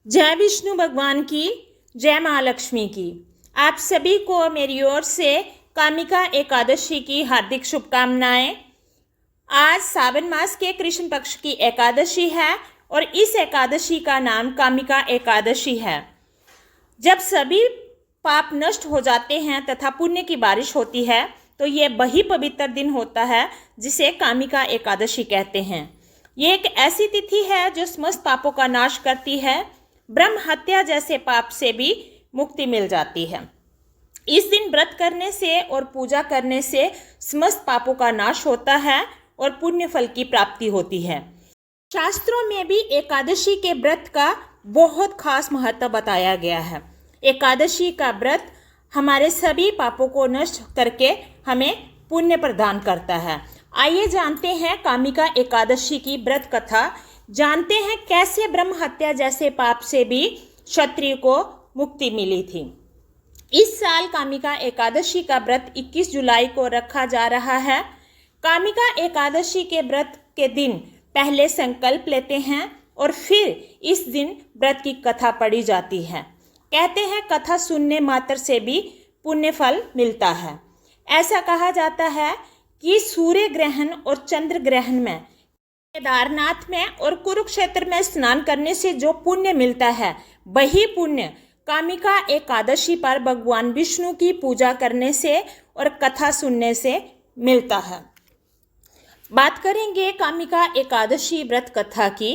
जय विष्णु भगवान की, जय महालक्ष्मी की। आप सभी को मेरी ओर से कामिका एकादशी की हार्दिक शुभकामनाएं। आज सावन मास के कृष्ण पक्ष की एकादशी है और इस एकादशी का नाम कामिका एकादशी है। जब सभी पाप नष्ट हो जाते हैं तथा पुण्य की बारिश होती है तो ये वही पवित्र दिन होता है जिसे कामिका एकादशी कहते हैं। ये एक ऐसी तिथि है जो समस्त पापों का नाश करती है। ब्रह्म हत्या जैसे पाप से भी मुक्ति मिल जाती है। इस दिन व्रत करने से और पूजा करने से समस्त पापों का नाश होता है और पुण्य फल की प्राप्ति होती है। शास्त्रों में भी एकादशी के व्रत का बहुत खास महत्व बताया गया है। एकादशी का व्रत हमारे सभी पापों को नष्ट करके हमें पुण्य प्रदान करता है। आइए जानते हैं कामिका एकादशी की व्रत कथा। जानते हैं कैसे ब्रह्म हत्या जैसे पाप से भी क्षत्रिय को मुक्ति मिली थी। इस साल कामिका एकादशी का व्रत 21 जुलाई को रखा जा रहा है। कामिका एकादशी के व्रत के दिन पहले संकल्प लेते हैं और फिर इस दिन व्रत की कथा पढ़ी जाती है। कहते हैं कथा सुनने मात्र से भी पुण्य फल मिलता है। ऐसा कहा जाता है कि सूर्य ग्रहण और चंद्र ग्रहण में, केदारनाथ में और कुरुक्षेत्र में स्नान करने से जो पुण्य मिलता है वही पुण्य कामिका एकादशी पर भगवान विष्णु की पूजा करने से और कथा सुनने से मिलता है। बात करेंगे कामिका एकादशी व्रत कथा की।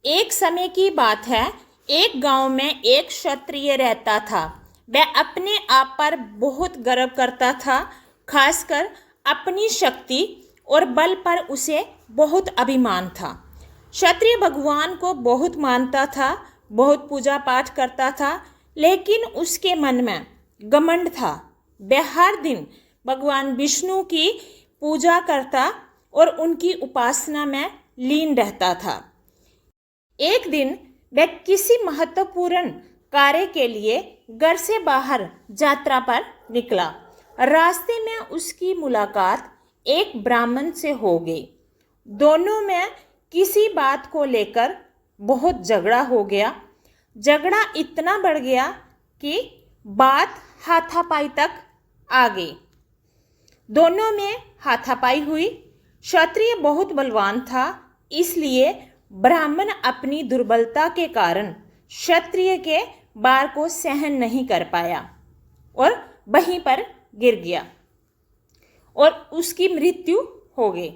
एक समय की बात है, एक गांव में एक क्षत्रिय रहता था। वह अपने आप पर बहुत गर्व करता था, खासकर अपनी शक्ति और बल पर उसे बहुत अभिमान था। क्षत्रिय भगवान को बहुत मानता था, बहुत पूजा पाठ करता था, लेकिन उसके मन में घमंड था। वह हर दिन भगवान विष्णु की पूजा करता और उनकी उपासना में लीन रहता था। एक दिन वह किसी महत्वपूर्ण कार्य के लिए घर से बाहर यात्रा पर निकला। रास्ते में उसकी मुलाकात एक ब्राह्मण से हो गई। दोनों में किसी बात को लेकर बहुत झगड़ा हो गया। झगड़ा इतना बढ़ गया कि बात हाथापाई तक आ गई। दोनों में हाथापाई हुई। क्षत्रिय बहुत बलवान था, इसलिए ब्राह्मण अपनी दुर्बलता के कारण क्षत्रिय के बार को सहन नहीं कर पाया और वहीं पर गिर गया और उसकी मृत्यु हो गई।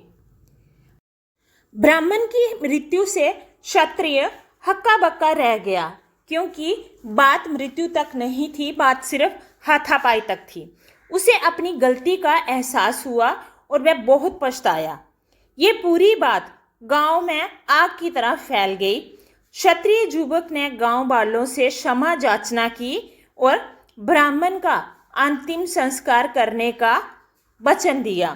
ब्राह्मण की मृत्यु से क्षत्रिय हक्का बक्का रह गया, क्योंकि बात मृत्यु तक नहीं थी, बात सिर्फ हाथापाई तक थी। उसे अपनी गलती का एहसास हुआ और वह बहुत पछताया। ये पूरी बात गांव में आग की तरह फैल गई। क्षत्रिय युवक ने गांव वालों से क्षमा याचना की और ब्राह्मण का अंतिम संस्कार करने का वचन दिया।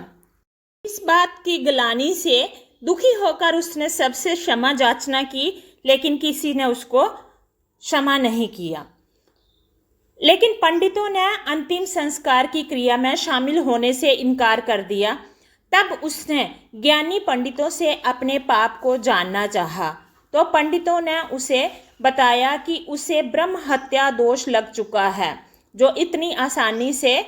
इस बात की ग्लानि से दुखी होकर उसने सबसे क्षमा याचना की, लेकिन किसी ने उसको क्षमा नहीं किया। लेकिन पंडितों ने अंतिम संस्कार की क्रिया में शामिल होने से इनकार कर दिया। तब उसने ज्ञानी पंडितों से अपने पाप को जानना चाहा, तो पंडितों ने उसे बताया कि उसे ब्रह्म हत्या दोष लग चुका है, जो इतनी आसानी से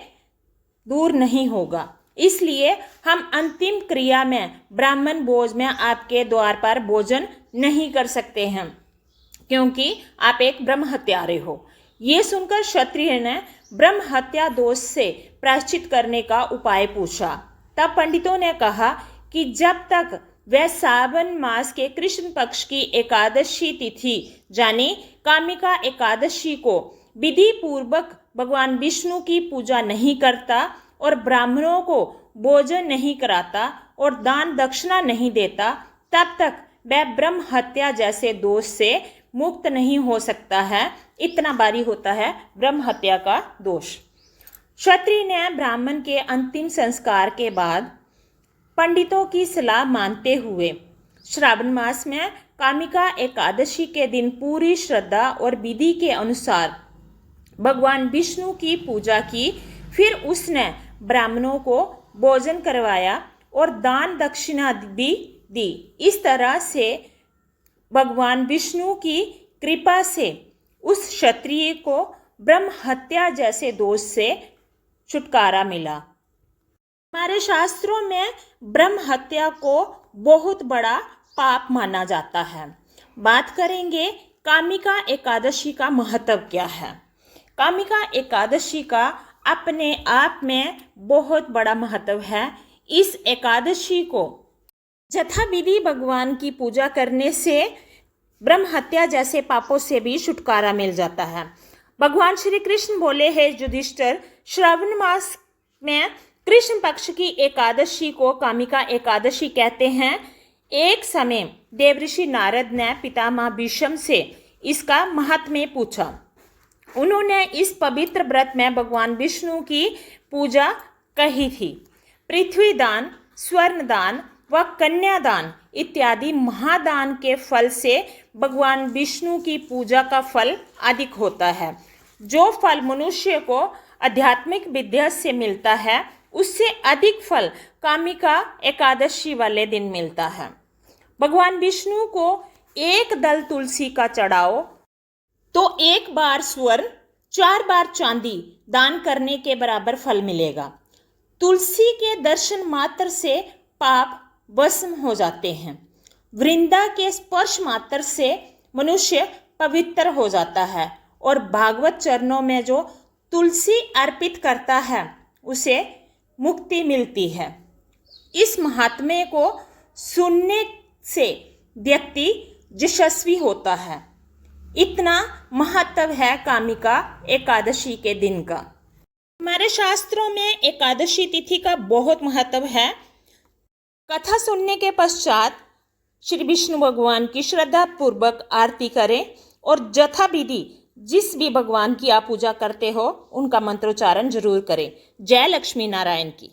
दूर नहीं होगा। इसलिए हम अंतिम क्रिया में ब्राह्मण भोज में आपके द्वार पर भोजन नहीं कर सकते हैं, क्योंकि आप एक ब्रह्म हत्यारे हो। ये सुनकर क्षत्रिय ने ब्रह्म हत्या दोष से प्रायश्चित करने का उपाय पूछा। तब पंडितों ने कहा कि जब तक वह सावन मास के कृष्ण पक्ष की एकादशी तिथि यानी कामिका एकादशी को विधि पूर्वक भगवान विष्णु की पूजा नहीं करता और ब्राह्मणों को भोजन नहीं कराता और दान दक्षिणा नहीं देता, तब तक वह ब्रह्म हत्या जैसे दोष से मुक्त नहीं हो सकता है। इतना भारी होता है ब्रह्म हत्या का दोष। क्षत्रिय ने ब्राह्मण के अंतिम संस्कार के बाद पंडितों की सलाह मानते हुए श्रावण मास में कामिका एकादशी के दिन पूरी श्रद्धा और विधि के अनुसार भगवान विष्णु की पूजा की। फिर उसने ब्राह्मणों को भोजन करवाया और दान दक्षिणा भी दी। इस तरह से भगवान विष्णु की कृपा से उस क्षत्रिय को ब्रह्म हत्या जैसे दोष से छुटकारा मिला। हमारे शास्त्रों में ब्रह्म हत्या को बहुत बड़ा पाप माना जाता है। बात करेंगे कामिका एकादशी का महत्व क्या है। कामिका एकादशी का अपने आप में बहुत बड़ा महत्व है। इस एकादशी को यथाविधि भगवान की पूजा करने से ब्रह्म हत्या जैसे पापों से भी छुटकारा मिल जाता है। भगवान श्री कृष्ण बोले हैं युधिष्ठिर, श्रावण मास में कृष्ण पक्ष की एकादशी को कामिका एकादशी कहते हैं। एक समय देवऋषि नारद ने पितामह भीष्म से इसका महात्म्य पूछा। उन्होंने इस पवित्र व्रत में भगवान विष्णु की पूजा कही थी। पृथ्वी दान, स्वर्ण दान व कन्यादान इत्यादि महादान के फल से भगवान विष्णु की पूजा का फल अधिक होता है। जो फल मनुष्य को आध्यात्मिक विद्या से मिलता है, उससे अधिक फल कामिका एकादशी वाले दिन मिलता है। भगवान विष्णु को एक दल तुलसी का चढ़ाओ तो 1 बार स्वर्ण, 4 बार चांदी दान करने के बराबर फल मिलेगा। तुलसी के दर्शन मात्र से पाप भस्म हो जाते हैं। वृंदा के स्पर्श मात्र से मनुष्य पवित्र हो जाता है और भागवत चरणों में जो तुलसी अर्पित करता है उसे मुक्ति मिलती है। इस महात्म्य को सुनने से व्यक्ति यशस्वी होता है। इतना महत्व है कामिका एकादशी के दिन का। हमारे शास्त्रों में एकादशी तिथि का बहुत महत्व है। कथा सुनने के पश्चात श्री विष्णु भगवान की श्रद्धा पूर्वक आरती करें और यथाविधि जिस भी भगवान की आप पूजा करते हो उनका मंत्रोच्चारण जरूर करें। जय लक्ष्मी नारायण की।